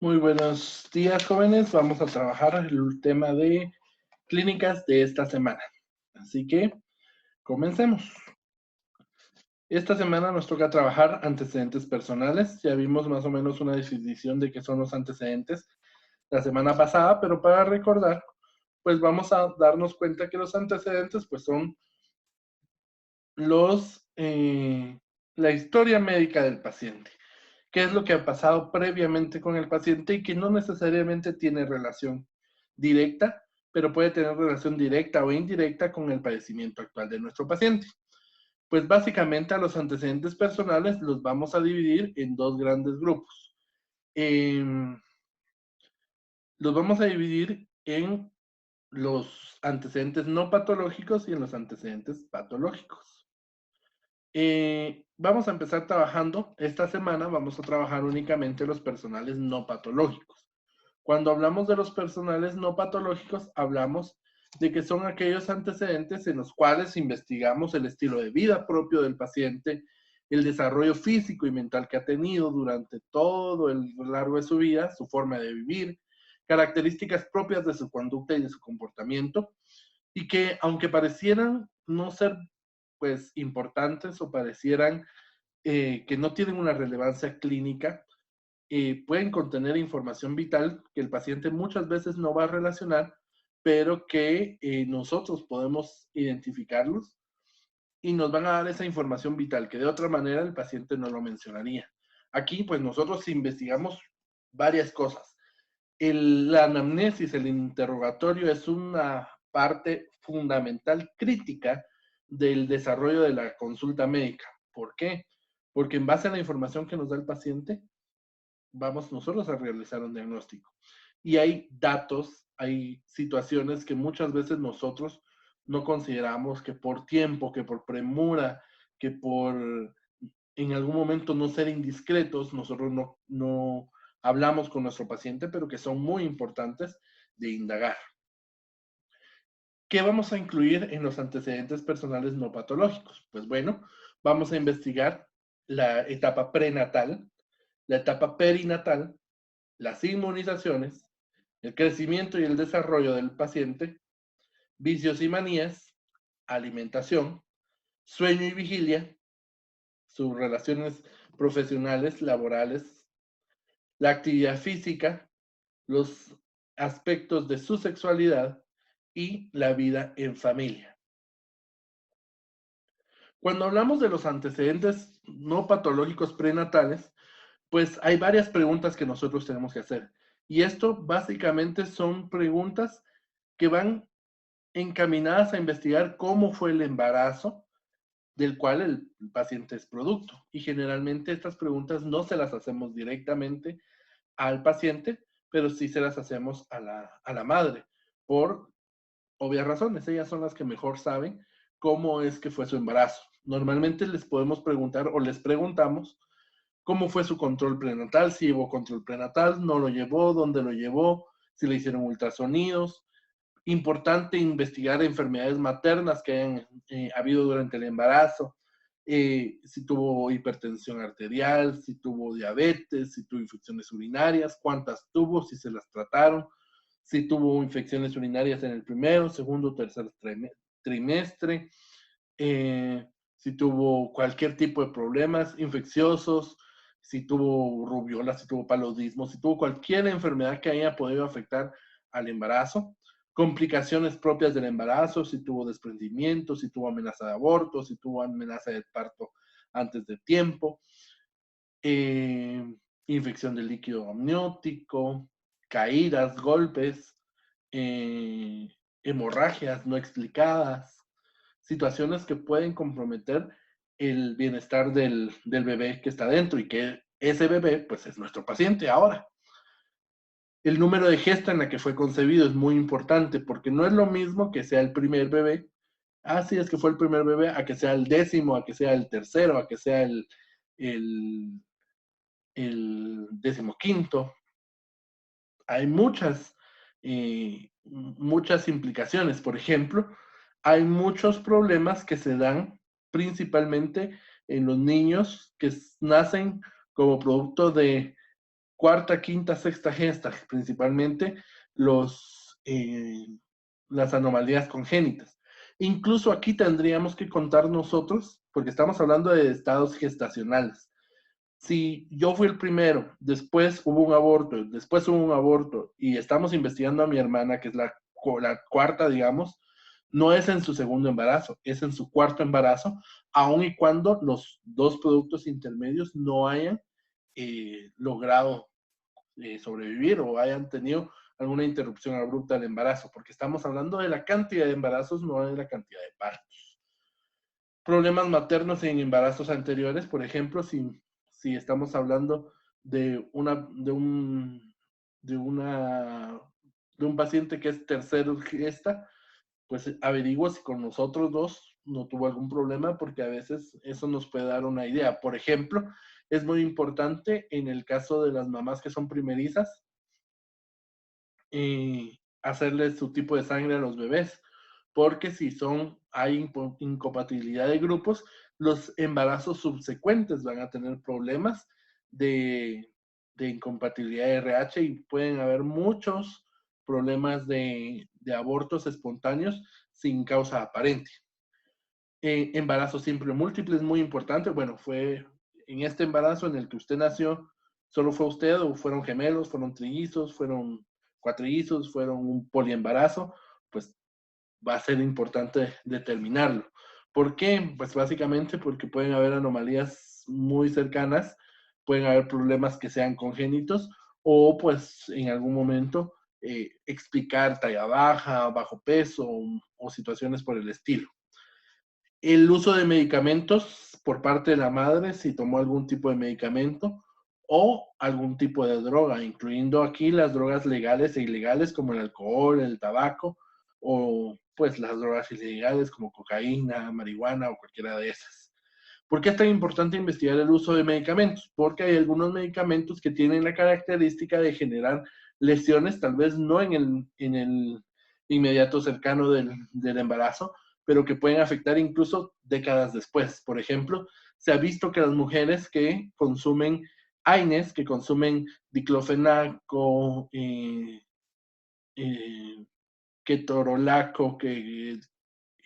Muy buenos días, jóvenes. Vamos a trabajar el tema de clínicas de esta semana. Así que comencemos. Esta semana nos toca trabajar antecedentes personales. Ya vimos más o menos una definición de qué son los antecedentes la semana pasada, pero para recordar, pues vamos a darnos cuenta que los antecedentes pues son los, la historia médica del paciente. ¿Qué es lo que ha pasado previamente con el paciente y que no necesariamente tiene relación directa, pero puede tener relación directa o indirecta con el padecimiento actual de nuestro paciente? Pues básicamente a los antecedentes personales los vamos a dividir en dos grandes grupos. Los vamos a dividir en los antecedentes no patológicos y en los antecedentes patológicos. Vamos a empezar trabajando, esta semana vamos a trabajar únicamente los personales no patológicos. Cuando hablamos de los personales no patológicos, hablamos de que son aquellos antecedentes en los cuales investigamos el estilo de vida propio del paciente, el desarrollo físico y mental que ha tenido durante todo el largo de su vida, su forma de vivir, características propias de su conducta y de su comportamiento, y que aunque parecieran no ser pues importantes o parecieran que no tienen una relevancia clínica, pueden contener información vital que el paciente muchas veces no va a relacionar, pero que nosotros podemos identificarlos y nos van a dar esa información vital que de otra manera el paciente no lo mencionaría. Aquí, pues nosotros investigamos varias cosas. La anamnesis, el interrogatorio, es una parte fundamental, crítica del desarrollo de la consulta médica. ¿Por qué? Porque en base a la información que nos da el paciente, vamos nosotros a realizar un diagnóstico. Y hay datos, hay situaciones que muchas veces nosotros no consideramos, que por tiempo, que por premura, que por en algún momento no ser indiscretos, nosotros no hablamos con nuestro paciente, pero que son muy importantes de indagar. ¿Qué vamos a incluir en los antecedentes personales no patológicos? Pues bueno, vamos a investigar la etapa prenatal, la etapa perinatal, las inmunizaciones, el crecimiento y el desarrollo del paciente, vicios y manías, alimentación, sueño y vigilia, sus relaciones profesionales, laborales, la actividad física, los aspectos de su sexualidad y la vida en familia. Cuando hablamos de los antecedentes no patológicos prenatales, pues hay varias preguntas que nosotros tenemos que hacer. Y esto básicamente son preguntas que van encaminadas a investigar cómo fue el embarazo del cual el paciente es producto. Y generalmente estas preguntas no se las hacemos directamente al paciente, pero sí se las hacemos a la madre, por obvias razones. Ellas son las que mejor saben cómo es que fue su embarazo. Normalmente les podemos preguntar o les preguntamos cómo fue su control prenatal, si llevó control prenatal, no lo llevó, dónde lo llevó, si le hicieron ultrasonidos. Importante investigar enfermedades maternas que hayan habido durante el embarazo, si tuvo hipertensión arterial, si tuvo diabetes, si tuvo infecciones urinarias, cuántas tuvo, si se las trataron, si tuvo infecciones urinarias en el primero, segundo, tercer trimestre, si tuvo cualquier tipo de problemas infecciosos, si tuvo rubiola, si tuvo paludismo, si tuvo cualquier enfermedad que haya podido afectar al embarazo, complicaciones propias del embarazo, si tuvo desprendimiento, si tuvo amenaza de aborto, si tuvo amenaza de parto antes de tiempo, eh, infección del líquido amniótico, caídas, golpes, eh, hemorragias no explicadas, situaciones que pueden comprometer el bienestar del bebé que está dentro y que ese bebé pues es nuestro paciente ahora. El número de gesta en la que fue concebido es muy importante porque no es lo mismo que sea el primer bebé, sí, es que fue el primer bebé, a que sea el décimo, a que sea el tercero, a que sea el, el decimoquinto. Hay muchas implicaciones. Por ejemplo, hay muchos problemas que se dan principalmente en los niños que nacen como producto de cuarta, quinta, sexta gesta, principalmente los, las anomalías congénitas. Incluso aquí tendríamos que contar nosotros, porque estamos hablando de estados gestacionales. Si yo fui el primero, después hubo un aborto, después hubo un aborto, y estamos investigando a mi hermana, que es la cuarta, digamos, no es en su segundo embarazo, es en su cuarto embarazo, aun y cuando los dos productos intermedios no hayan logrado sobrevivir o hayan tenido alguna interrupción abrupta del embarazo, porque estamos hablando de la cantidad de embarazos, no de la cantidad de partos. Problemas maternos en embarazos anteriores, por ejemplo, si estamos hablando de de una, de un paciente que es tercero gesta, pues averiguo si con nosotros dos no tuvo algún problema, porque a veces eso nos puede dar una idea. Por ejemplo, es muy importante en el caso de las mamás que son primerizas, hacerles su tipo de sangre a los bebés, porque si hay incompatibilidad de grupos, los embarazos subsecuentes van a tener problemas de, de incompatibilidad de RH y pueden haber muchos problemas de abortos espontáneos sin causa aparente. Embarazo simple o múltiple es muy importante. Bueno, fue en este embarazo en el que usted nació, ¿solo fue usted o fueron gemelos, fueron trillizos, fueron cuatrillizos, fueron un poliembarazo? Pues va a ser importante determinarlo. ¿Por qué? Pues básicamente porque pueden haber anomalías muy cercanas, pueden haber problemas que sean congénitos o pues en algún momento explicar talla baja, bajo peso o situaciones por el estilo. El uso de medicamentos por parte de la madre, si tomó algún tipo de medicamento o algún tipo de droga, incluyendo aquí las drogas legales e ilegales como el alcohol, el tabaco o pues las drogas ilegales como cocaína, marihuana o cualquiera de esas. ¿Por qué es tan importante investigar el uso de medicamentos? Porque hay algunos medicamentos que tienen la característica de generar lesiones, tal vez no en el inmediato cercano del embarazo, pero que pueden afectar incluso décadas después. Por ejemplo, se ha visto que las mujeres que consumen AINES, que consumen diclofenaco, eh, ketorolaco, que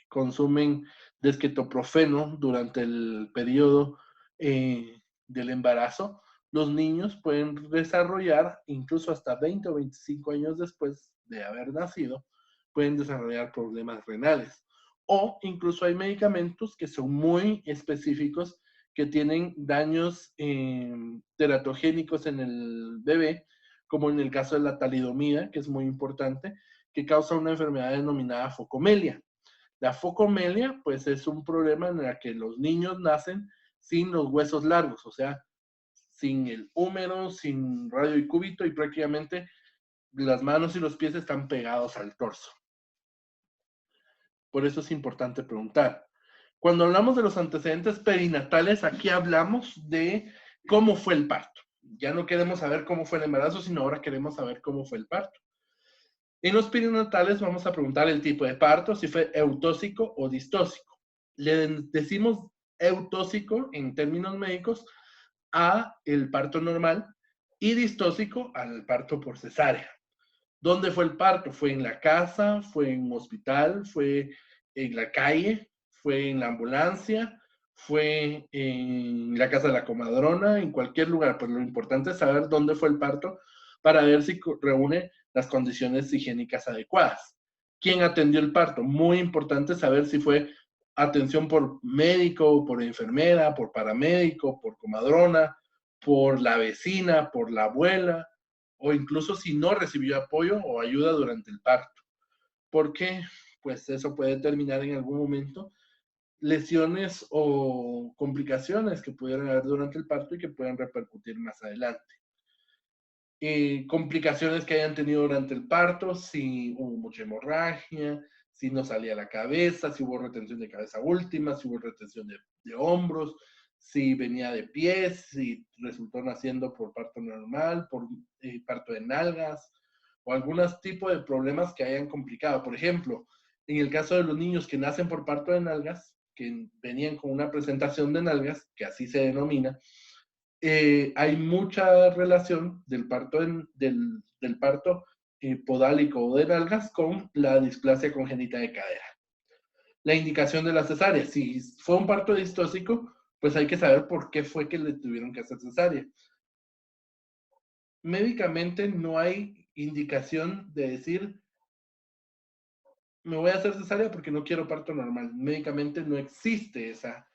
consumen desquetoprofeno durante el periodo del embarazo, los niños pueden desarrollar, incluso hasta 20 o 25 años después de haber nacido, pueden desarrollar problemas renales. O incluso hay medicamentos que son muy específicos, que tienen daños teratogénicos en el bebé, como en el caso de la talidomida, que es muy importante, que causa una enfermedad denominada focomelia. La focomelia, pues es un problema en el que los niños nacen sin los huesos largos, o sea, sin el húmero, sin radio y cúbito, y prácticamente las manos y los pies están pegados al torso. Por eso es importante preguntar. Cuando hablamos de los antecedentes perinatales, aquí hablamos de cómo fue el parto. Ya no queremos saber cómo fue el embarazo, sino ahora queremos saber cómo fue el parto. En los perinatales vamos a preguntar el tipo de parto, si fue eutóxico o distóxico. Le decimos eutóxico en términos médicos a el parto normal y distóxico al parto por cesárea. ¿Dónde fue el parto? ¿Fue en la casa? ¿Fue en un hospital? ¿Fue en la calle? ¿Fue en la ambulancia? ¿Fue en la casa de la comadrona? En cualquier lugar. Pues lo importante es saber dónde fue el parto para ver si reúne las condiciones higiénicas adecuadas. ¿Quién atendió el parto? Muy importante saber si fue atención por médico, por enfermera, por paramédico, por comadrona, por la vecina, por la abuela, o incluso si no recibió apoyo o ayuda durante el parto. Porque pues eso puede terminar en algún momento lesiones o complicaciones que pudieran haber durante el parto y que puedan repercutir más adelante. Complicaciones que hayan tenido durante el parto, si hubo mucha hemorragia, si no salía la cabeza, si hubo retención de cabeza última, si hubo retención de hombros, si venía de pies, si resultó naciendo por parto normal, por parto de nalgas, o algunos tipos de problemas que hayan complicado. Por ejemplo, en el caso de los niños que nacen por parto de nalgas, que venían con una presentación de nalgas, que así se denomina, hay mucha relación del parto, del parto podálico o de nalgas con la displasia congénita de cadera. La indicación de la cesárea, si fue un parto distóxico, pues hay que saber por qué fue que le tuvieron que hacer cesárea. Médicamente no hay indicación de decir, me voy a hacer cesárea porque no quiero parto normal. Médicamente no existe esa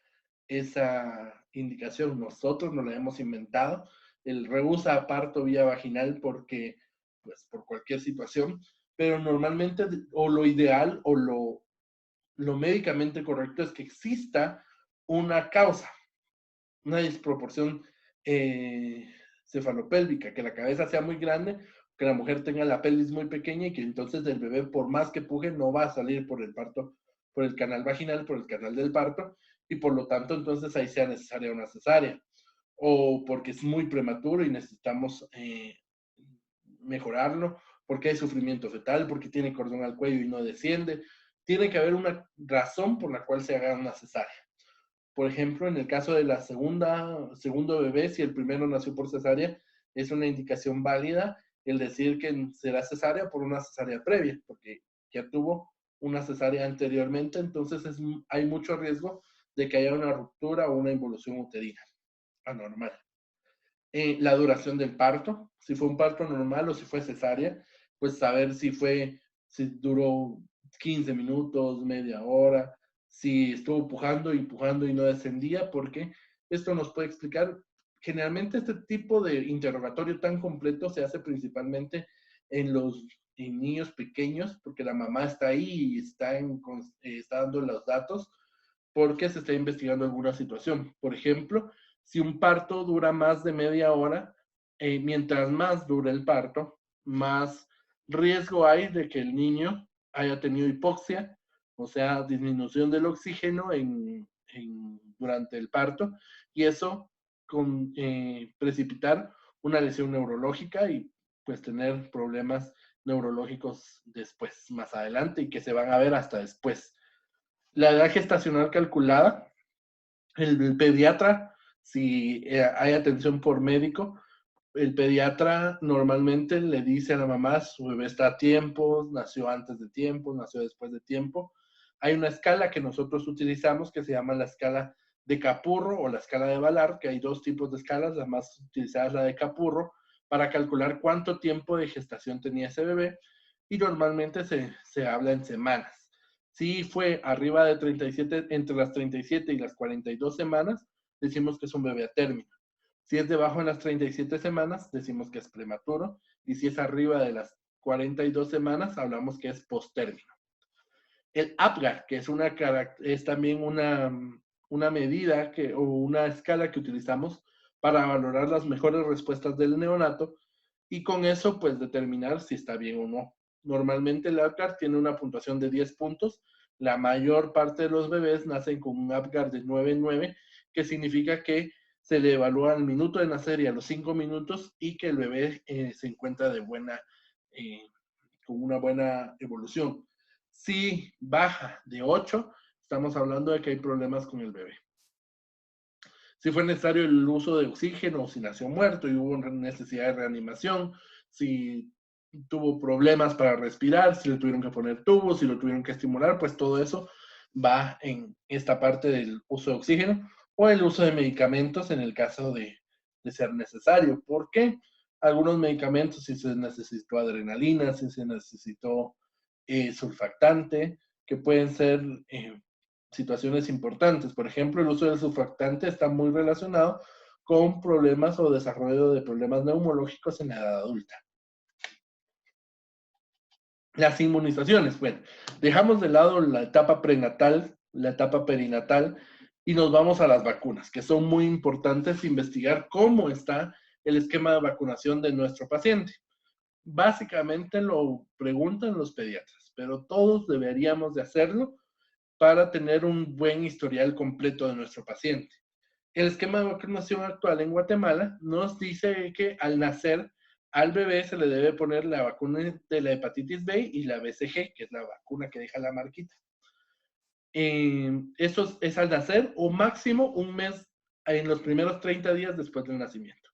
indicación. Nosotros nos la hemos inventado. El rehúsa parto vía vaginal porque, pues, por cualquier situación, pero normalmente, o lo ideal, o lo médicamente correcto es que exista una causa, una disproporción cefalopélvica, que la cabeza sea muy grande, que la mujer tenga la pelvis muy pequeña y que entonces el bebé, por más que puje, no va a salir por el parto, por el canal vaginal, por el canal del parto, y por lo tanto entonces ahí sea necesaria una cesárea. O porque es muy prematuro y necesitamos mejorarlo, porque hay sufrimiento fetal, porque tiene cordón al cuello y no desciende. Tiene que haber una razón por la cual se haga una cesárea. Por ejemplo, en el caso de la segundo bebé, si el primero nació por cesárea, es una indicación válida el decir que será cesárea por una cesárea previa, porque ya tuvo una cesárea anteriormente, entonces hay mucho riesgo de que haya una ruptura o una involución uterina anormal. La duración del parto, si fue un parto normal o si fue cesárea, pues saber si duró 15 minutos, media hora, si estuvo pujando y pujando y no descendía, porque esto nos puede explicar, generalmente este tipo de interrogatorio tan completo se hace principalmente en niños pequeños, porque la mamá está ahí y está dando los datos, porque se está investigando alguna situación. Por ejemplo, si un parto dura más de media hora, mientras más dure el parto, más riesgo hay de que el niño haya tenido hipoxia, o sea, disminución del oxígeno durante el parto, y eso precipitar una lesión neurológica y pues tener problemas neurológicos después, más adelante, y que se van a ver hasta después. La edad gestacional calculada, el pediatra, si hay atención por médico, el pediatra normalmente le dice a la mamá, su bebé está a tiempo, nació antes de tiempo, nació después de tiempo. Hay una escala que nosotros utilizamos que se llama la escala de Capurro o la escala de Valar, que hay dos tipos de escalas, la más utilizada es la de Capurro, para calcular cuánto tiempo de gestación tenía ese bebé, y normalmente se habla en semanas. Si fue arriba de 37, entre las 37 y las 42 semanas, decimos que es un bebé a término. Si es debajo de las 37 semanas, decimos que es prematuro. Y si es arriba de las 42 semanas, hablamos que es posttérmino. El APGAR, que es también una medida o una escala que utilizamos para valorar las mejores respuestas del neonato y con eso pues determinar si está bien o no. Normalmente el APGAR tiene una puntuación de 10 puntos. La mayor parte de los bebés nacen con un APGAR de 9,9, que significa que se le evalúa al minuto de nacer y a los 5 minutos y que el bebé se encuentra con una buena evolución. Si baja de 8, estamos hablando de que hay problemas con el bebé. Si fue necesario el uso de oxígeno, si nació muerto y hubo necesidad de reanimación, si tuvo problemas para respirar, si le tuvieron que poner tubos, si lo tuvieron que estimular, pues todo eso va en esta parte del uso de oxígeno o el uso de medicamentos en el caso de ser necesario. ¿Por qué? Algunos medicamentos, si se necesitó adrenalina, si se necesitó surfactante, que pueden ser situaciones importantes. Por ejemplo, el uso del surfactante está muy relacionado con problemas o desarrollo de problemas neumológicos en la edad adulta. Las inmunizaciones, bueno, dejamos de lado la etapa prenatal, la etapa perinatal y nos vamos a las vacunas, que son muy importantes investigar cómo está el esquema de vacunación de nuestro paciente. Básicamente lo preguntan los pediatras, pero todos deberíamos de hacerlo para tener un buen historial completo de nuestro paciente. El esquema de vacunación actual en Guatemala nos dice que al nacer al bebé se le debe poner la vacuna de la hepatitis B y la BCG, que es la vacuna que deja la marquita. Eso es al nacer o máximo un mes en los primeros 30 días después del nacimiento.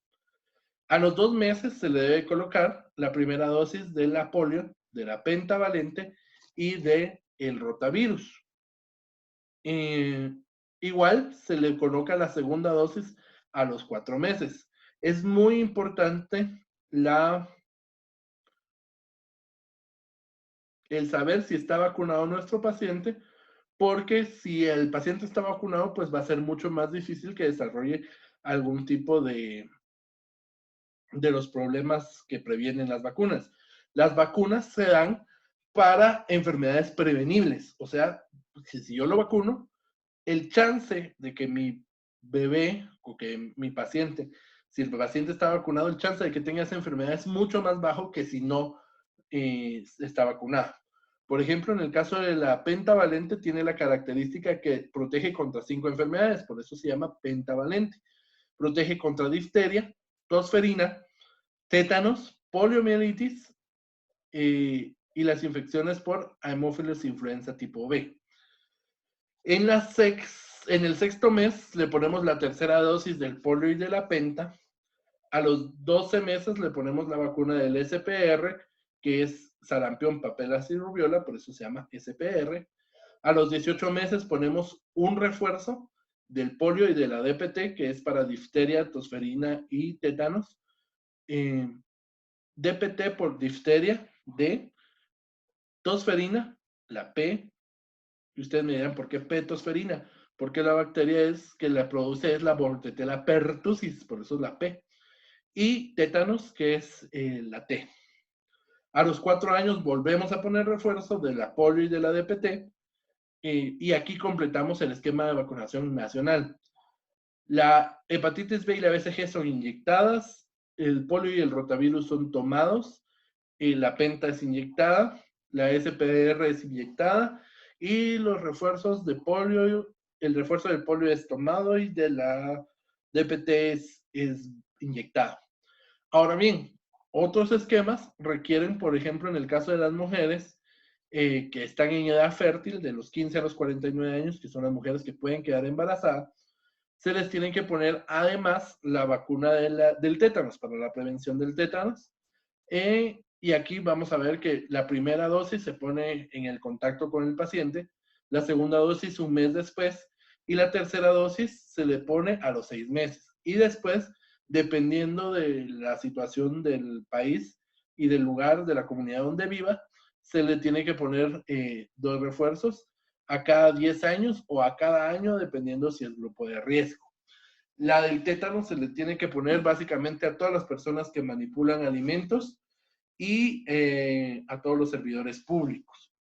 A los 2 meses se le debe colocar la primera dosis de la polio, de la pentavalente y de el rotavirus. Igual se le coloca la segunda dosis a los 4 meses. Es muy importante el saber si está vacunado nuestro paciente, porque si el paciente está vacunado, pues va a ser mucho más difícil que desarrolle algún tipo de los problemas que previenen las vacunas. Las vacunas se dan para enfermedades prevenibles, o sea, si yo lo vacuno, el chance de que mi bebé o que mi paciente, si el paciente está vacunado, el chance de que tenga esa enfermedad es mucho más bajo que si no está vacunado. Por ejemplo, en el caso de la pentavalente, tiene la característica que protege contra 5 enfermedades, por eso se llama pentavalente. Protege contra difteria, tosferina, tétanos, poliomielitis y las infecciones por Haemophilus influenza tipo B. En el 6º mes le ponemos la tercera dosis del polio y de la penta. A los 12 meses le ponemos la vacuna del SPR, que es sarampión, paperas y rubiola, por eso se llama SPR. A los 18 meses ponemos un refuerzo del polio y de la DPT, que es para difteria, tosferina y tétanos. DPT por difteria, D, tosferina, la P, y ustedes me dirán, ¿por qué P tosferina? Porque la bacteria que la produce es la Bordetella pertussis, por eso es la P. Y tétanos, que es la T. A los 4 años volvemos a poner refuerzo de la polio y de la DPT, y aquí completamos el esquema de vacunación nacional. La hepatitis B y la BCG son inyectadas, el polio y el rotavirus son tomados, la penta es inyectada, la SPR es inyectada, y los refuerzos de polio, el refuerzo del polio es tomado y de la DPT es inyectado. Ahora bien, otros esquemas requieren, por ejemplo, en el caso de las mujeres que están en edad fértil, de los 15 a los 49 años, que son las mujeres que pueden quedar embarazadas, se les tienen que poner además la vacuna del tétanos, para la prevención del tétanos. Y aquí vamos a ver que la primera dosis se pone en el contacto con el paciente, la segunda dosis un mes después, y la tercera dosis se le pone a los 6 meses. Y después, dependiendo de la situación del país y del lugar, de la comunidad donde viva, se le tiene que poner 2 refuerzos a cada 10 años o a cada año, dependiendo si es grupo de riesgo. La del tétano se le tiene que poner básicamente a todas las personas que manipulan alimentos y a todos los servidores públicos.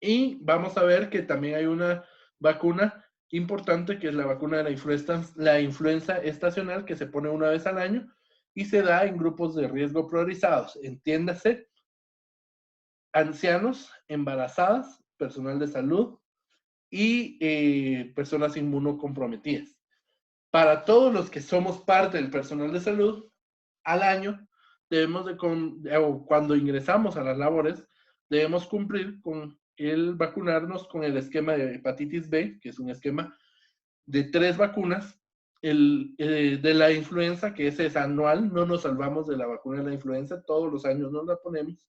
Y vamos a ver que también hay una vacuna importante, que es la vacuna de la influenza estacional, que se pone una vez al año y se da en grupos de riesgo priorizados. Entiéndase, ancianos, embarazadas, personal de salud y personas inmunocomprometidas. Para todos los que somos parte del personal de salud, al año debemos cuando ingresamos a las labores, debemos cumplir con el vacunarnos con el esquema de hepatitis B, que es un esquema de 3 vacunas, de la influenza, que ese es anual, no nos salvamos de la vacuna de la influenza, todos los años nos la ponemos.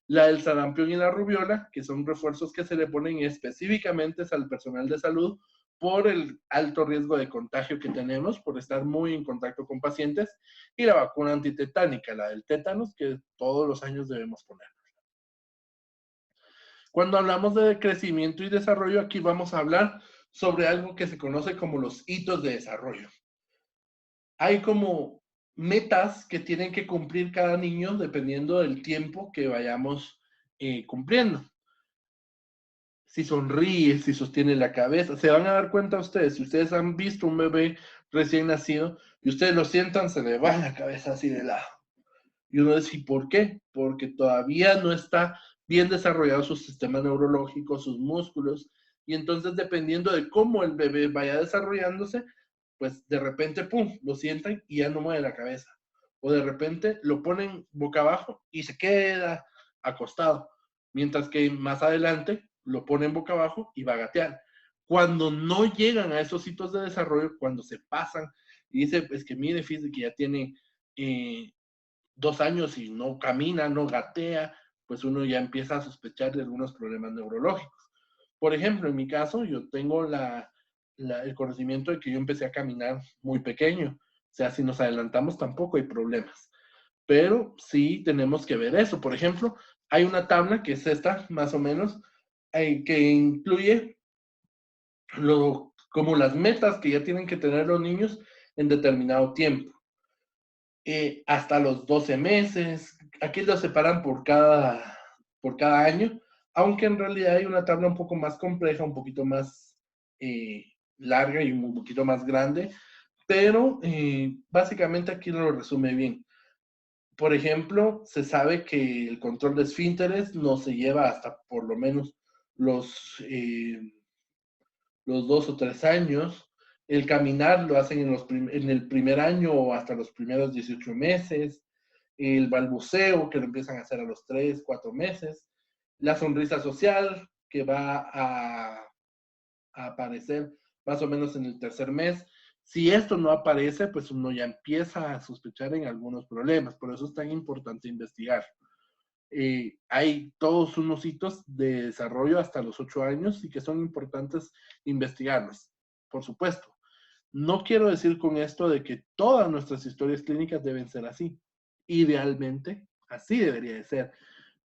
La del sarampión y la rubiola, que son refuerzos que se le ponen específicamente al personal de salud por el alto riesgo de contagio que tenemos, por estar muy en contacto con pacientes, y la vacuna antitetánica, la del tétanos, que todos los años debemos poner. Cuando hablamos de crecimiento y desarrollo, aquí vamos a hablar sobre algo que se conoce como los hitos de desarrollo. Hay como metas que tienen que cumplir cada niño dependiendo del tiempo que vayamos cumpliendo. Si sonríe, si sostiene la cabeza, se van a dar cuenta ustedes, si ustedes han visto un bebé recién nacido y ustedes lo sientan, se le va la cabeza así de lado. Y uno dice, ¿y por qué? Porque todavía no está bien desarrollado su sistema neurológico, sus músculos, y entonces dependiendo de cómo el bebé vaya desarrollándose, pues de repente, pum, lo sientan y ya no mueve la cabeza. O de repente lo ponen boca abajo y se queda acostado. Mientras que más adelante lo ponen boca abajo y va a gatear. Cuando no llegan a esos hitos de desarrollo, cuando se pasan y dice, pues que mire, fíjese que ya tiene 2 años y no camina, no gatea, pues uno ya empieza a sospechar de algunos problemas neurológicos. Por ejemplo, en mi caso, yo tengo el conocimiento de que yo empecé a caminar muy pequeño. O sea, si nos adelantamos tampoco hay problemas. Pero sí tenemos que ver eso. Por ejemplo, hay una tabla que es esta, más o menos, que incluye como las metas que ya tienen que tener los niños en determinado tiempo. Hasta los 12 meses, aquí lo separan por cada año, aunque en realidad hay una tabla un poco más compleja, un poquito más larga y un poquito más grande, pero básicamente aquí lo resume bien. Por ejemplo, se sabe que el control de esfínteres no se lleva hasta por lo menos los, eh, los 2 o 3 años. El caminar lo hacen en el primer año o hasta los primeros 18 meses. El balbuceo, que lo empiezan a hacer a los 3, 4 meses. La sonrisa social, que va a aparecer más o menos en el tercer mes. Si esto no aparece, pues uno ya empieza a sospechar en algunos problemas. Por eso es tan importante investigar. Hay todos unos hitos de desarrollo hasta los 8 años y que son importantes investigarlos, por supuesto. No quiero decir con esto de que todas nuestras historias clínicas deben ser así. Idealmente, así debería de ser.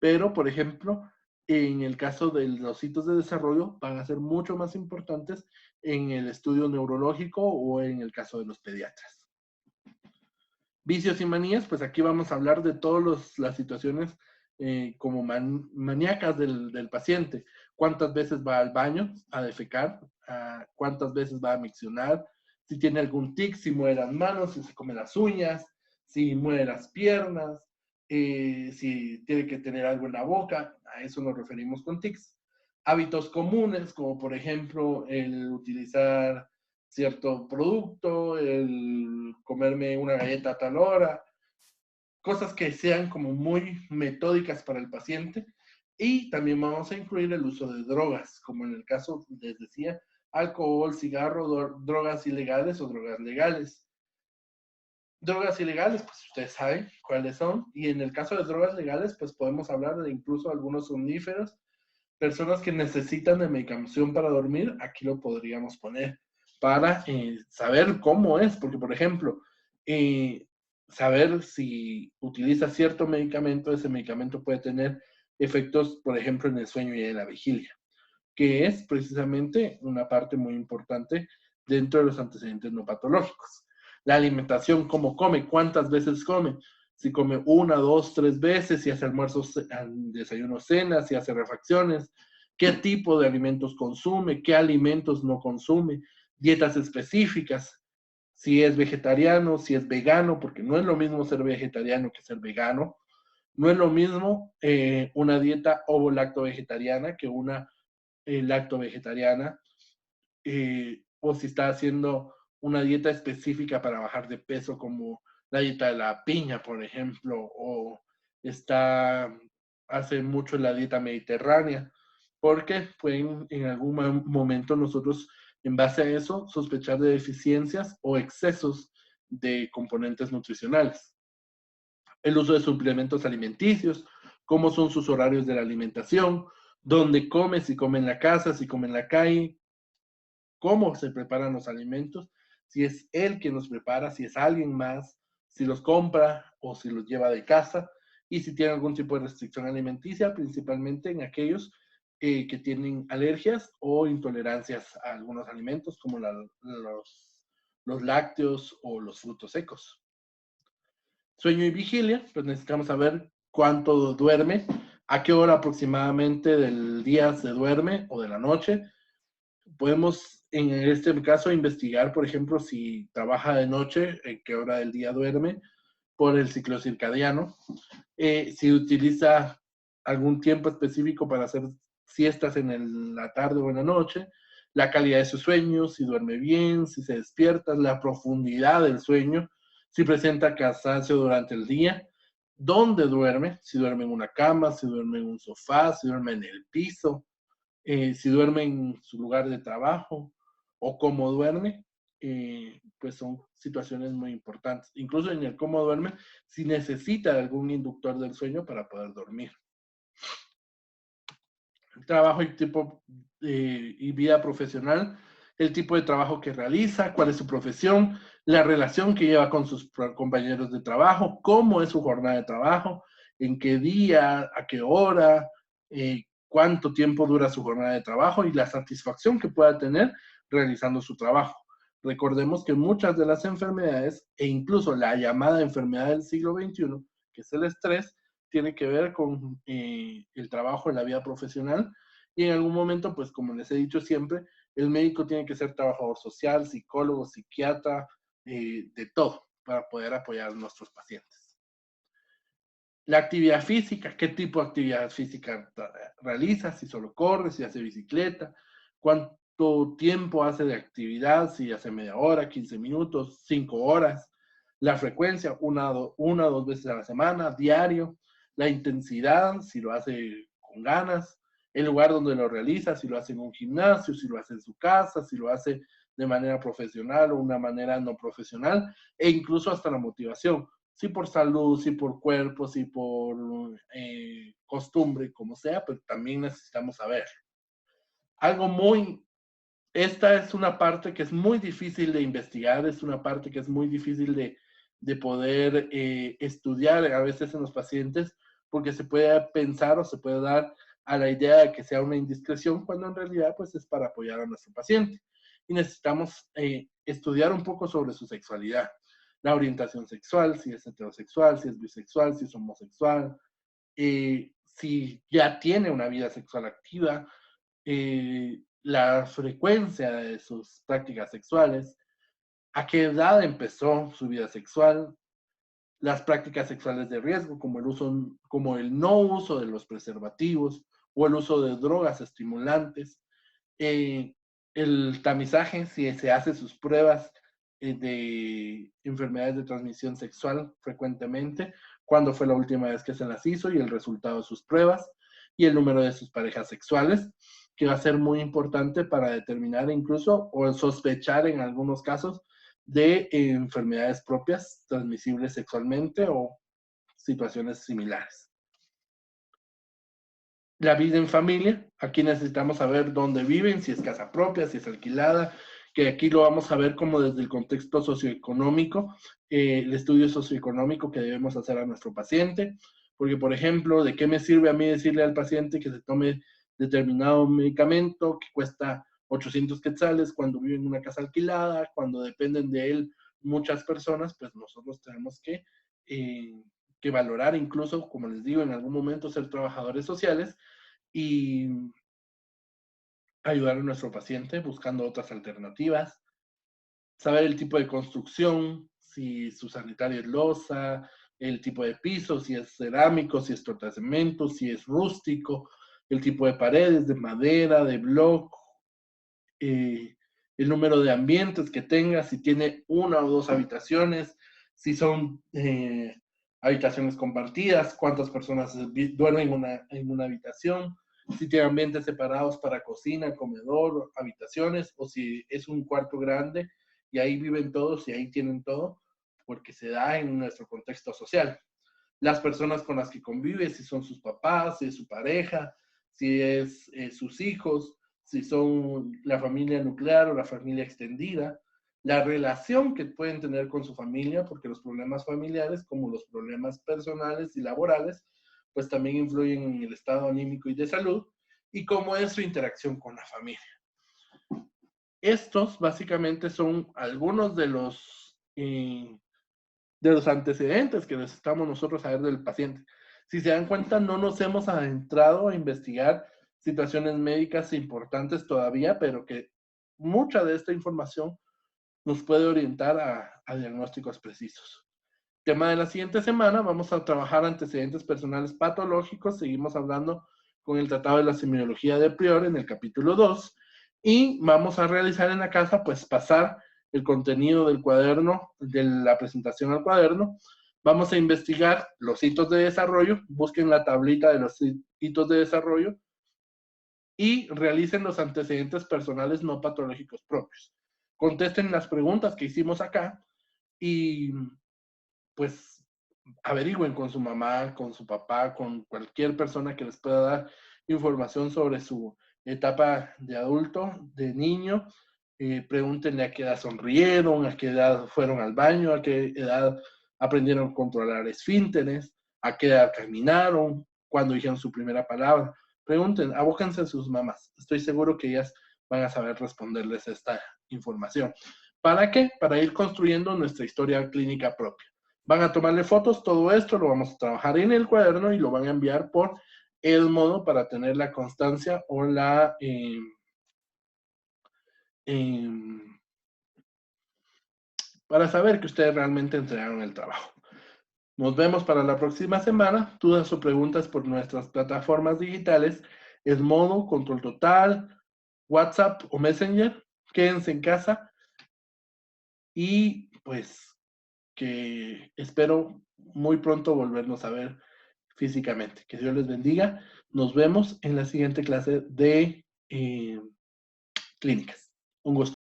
Pero, por ejemplo, en el caso de los hitos de desarrollo, van a ser mucho más importantes en el estudio neurológico o en el caso de los pediatras. Vicios y manías, pues aquí vamos a hablar de todas las situaciones como maníacas del paciente. ¿Cuántas veces va al baño a defecar? ¿Cuántas veces va a miccionar? Si tiene algún tic, si mueve las manos, si se come las uñas, si mueve las piernas, si tiene que tener algo en la boca, a eso nos referimos con tics. Hábitos comunes, como por ejemplo el utilizar cierto producto, el comerme una galleta a tal hora, cosas que sean como muy metódicas para el paciente. Y también vamos a incluir el uso de drogas, como en el caso, les decía, alcohol, cigarro, drogas ilegales o drogas legales. Drogas ilegales, pues ustedes saben cuáles son. Y en el caso de drogas legales, pues podemos hablar de incluso algunos somníferos. Personas que necesitan de medicación para dormir, aquí lo podríamos poner para saber cómo es, porque por ejemplo, saber si utiliza cierto medicamento, ese medicamento puede tener efectos, por ejemplo, en el sueño y en la vigilia, que es precisamente una parte muy importante dentro de los antecedentes no patológicos. La alimentación, cómo come, cuántas veces come, si come 1, 2, 3 veces, si hace almuerzos, desayuno, cena, si hace refacciones, qué tipo de alimentos consume, qué alimentos no consume, dietas específicas, si es vegetariano, si es vegano, porque no es lo mismo ser vegetariano que ser vegano, no es lo mismo una dieta ovo-lacto-vegetariana que una lacto-vegetariana, o si está haciendo una dieta específica para bajar de peso, como la dieta de la piña, por ejemplo, o hace mucho la dieta mediterránea, porque pueden en algún momento nosotros, en base a eso, sospechar de deficiencias o excesos de componentes nutricionales. El uso de suplementos alimenticios, cómo son sus horarios de la alimentación, dónde come, si come en la casa, si come en la calle, cómo se preparan los alimentos, si es él quien los prepara, si es alguien más, si los compra o si los lleva de casa, y si tiene algún tipo de restricción alimenticia, principalmente en aquellos que tienen alergias o intolerancias a algunos alimentos, como los lácteos o los frutos secos. Sueño y vigilia, pues necesitamos saber cuánto duerme, a qué hora aproximadamente del día se duerme o de la noche. Podemos, en este caso, investigar, por ejemplo, si trabaja de noche, en qué hora del día duerme, por el ciclo circadiano. Si utiliza algún tiempo específico para hacer siestas en la tarde o en la noche, la calidad de su sueño, si duerme bien, si se despierta, la profundidad del sueño, si presenta cansancio durante el día, dónde duerme, si duerme en una cama, si duerme en un sofá, si duerme en el piso, si duerme en su lugar de trabajo o cómo duerme, pues son situaciones muy importantes. Incluso en el cómo duerme, si necesita algún inductor del sueño para poder dormir. Trabajo y tipo y vida profesional, el tipo de trabajo que realiza, cuál es su profesión, la relación que lleva con sus compañeros de trabajo, cómo es su jornada de trabajo, en qué día, a qué hora, cuánto tiempo dura su jornada de trabajo y la satisfacción que pueda tener realizando su trabajo. Recordemos que muchas de las enfermedades e incluso la llamada enfermedad del siglo XXI, que es el estrés, tiene que ver con el trabajo en la vida profesional y en algún momento, pues como les he dicho siempre, el médico tiene que ser trabajador social, psicólogo, psiquiatra, de todo para poder apoyar a nuestros pacientes. La actividad física, ¿qué tipo de actividad física realiza? Si solo corre, si hace bicicleta, cuánto tiempo hace de actividad, si hace media hora, 15 minutos, 5 horas, la frecuencia, una o dos veces a la semana, diario, la intensidad, si lo hace con ganas, el lugar donde lo realiza, si lo hace en un gimnasio, si lo hace en su casa, si lo hace de manera profesional o una manera no profesional, e incluso hasta la motivación, si por salud, si por cuerpo, si por costumbre, como sea, pero también necesitamos saber. Algo muy, esta es una parte que es muy difícil de investigar, es una parte que es muy difícil de poder estudiar a veces en los pacientes, porque se puede pensar o se puede dar a la idea de que sea una indiscreción, cuando en realidad pues es para apoyar a nuestro paciente. Y necesitamos estudiar un poco sobre su sexualidad, la orientación sexual, si es heterosexual, si es bisexual, si es homosexual, si ya tiene una vida sexual activa, la frecuencia de sus prácticas sexuales, a qué edad empezó su vida sexual, las prácticas sexuales de riesgo, como el no uso de los preservativos o el uso de drogas estimulantes, el tamizaje, si se hace sus pruebas de enfermedades de transmisión sexual frecuentemente, cuándo fue la última vez que se las hizo y el resultado de sus pruebas, y el número de sus parejas sexuales, que va a ser muy importante para determinar incluso o sospechar en algunos casos de enfermedades propias transmisibles sexualmente o situaciones similares. La vida en familia, aquí necesitamos saber dónde viven, si es casa propia, si es alquilada, que aquí lo vamos a ver como desde el contexto socioeconómico, el estudio socioeconómico que debemos hacer a nuestro paciente, porque por ejemplo, ¿de qué me sirve a mí decirle al paciente que se tome determinado medicamento que cuesta 800 quetzales cuando vive en una casa alquilada, cuando dependen de él muchas personas? Pues nosotros tenemos que valorar incluso, como les digo, en algún momento ser trabajadores sociales y ayudar a nuestro paciente buscando otras alternativas, saber el tipo de construcción, si su sanitario es losa, el tipo de piso, si es cerámico, si es tortacemento, si es rústico, el tipo de paredes, de madera, de bloc, el número de ambientes que tenga, si tiene una o dos habitaciones, si son habitaciones compartidas, cuántas personas duermen en una habitación, si tiene ambientes separados para cocina, comedor, habitaciones, o si es un cuarto grande y ahí viven todos y ahí tienen todo, porque se da en nuestro contexto social. Las personas con las que convive, si son sus papás, si es su pareja, si es sus hijos, si son la familia nuclear o la familia extendida, la relación que pueden tener con su familia, porque los problemas familiares, como los problemas personales y laborales, pues también influyen en el estado anímico y de salud, y cómo es su interacción con la familia. Estos básicamente son algunos de los antecedentes que necesitamos nosotros saber del paciente. Si se dan cuenta, no nos hemos adentrado a investigar situaciones médicas importantes todavía, pero que mucha de esta información nos puede orientar a diagnósticos precisos. Tema de la siguiente semana, vamos a trabajar antecedentes personales patológicos, seguimos hablando con el Tratado de la Semiología de Prior en el capítulo 2, y vamos a realizar en la casa, pues pasar el contenido del cuaderno, de la presentación al cuaderno. Vamos a investigar los hitos de desarrollo, busquen la tablita de los hitos de desarrollo, y realicen los antecedentes personales no patológicos propios. Contesten las preguntas que hicimos acá y pues averigüen con su mamá, con su papá, con cualquier persona que les pueda dar información sobre su etapa de adulto, de niño. Pregúntenle a qué edad sonrieron, a qué edad fueron al baño, a qué edad aprendieron a controlar esfínteres, a qué edad caminaron, cuando dijeron su primera palabra. Pregunten, abóquense a sus mamás. Estoy seguro que ellas van a saber responderles esta información. ¿Para qué? Para ir construyendo nuestra historia clínica propia. Van a tomarle fotos, todo esto lo vamos a trabajar en el cuaderno y lo van a enviar por el modo para tener la constancia o la para saber que ustedes realmente entregaron el trabajo. Nos vemos para la próxima semana. Dudas o preguntas por nuestras plataformas digitales, es Modo, Control Total, WhatsApp o Messenger. Quédense en casa y pues que espero muy pronto volvernos a ver físicamente. Que Dios les bendiga. Nos vemos en la siguiente clase de clínicas. Un gusto.